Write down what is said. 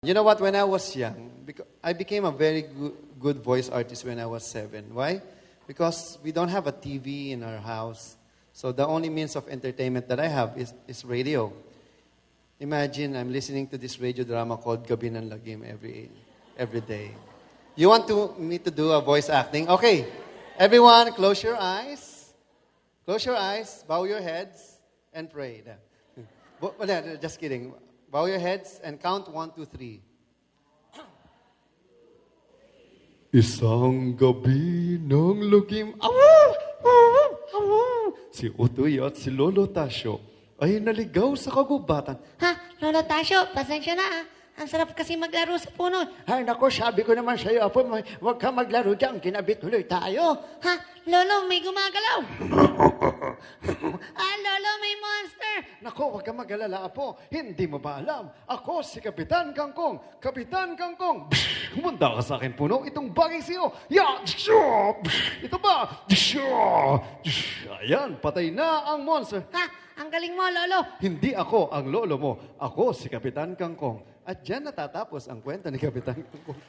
You know what? When I was young, I became a very good voice artist when I was 7. Why? Because we don't have a TV in our house. So the only means of entertainment that I have is radio. Imagine I'm listening to this radio drama called Gabi ng Lagim every day. You want me to do a voice acting? Okay. Everyone, close your eyes. Close your eyes, bow your heads, and pray. Just kidding. Bow your heads and count 1, 2, 3. Isang gabi ng lugim, si Utoy at si Lolo Tasyo ay naligaw sa kagubatan. Ha? Lolo Tasyo, pasensya na ah. Ang sarap kasi maglaro sa puno. Ay, nako, sabi ko naman sa'yo, Apo, huwag ka maglaro dyan, kinabit tuloy tayo. Ha? Lolo, may gumagalaw. Lolo, may monster. Nako, huwag ka mag-alala, Apo. Hindi mo ba alam? Ako si Kapitan Kangkong. Kapitan Kangkong. Humanda ka sa akin, puno. Itong bagay sa'yo. Ya! Ito ba? Ayan, patay na ang monster. Ha? Ang galing mo, Lolo. Hindi ako ang lolo mo. Ako si Kapitan Kangkong. At dyan natatapos ang kwento ni Kapitan Kangkong.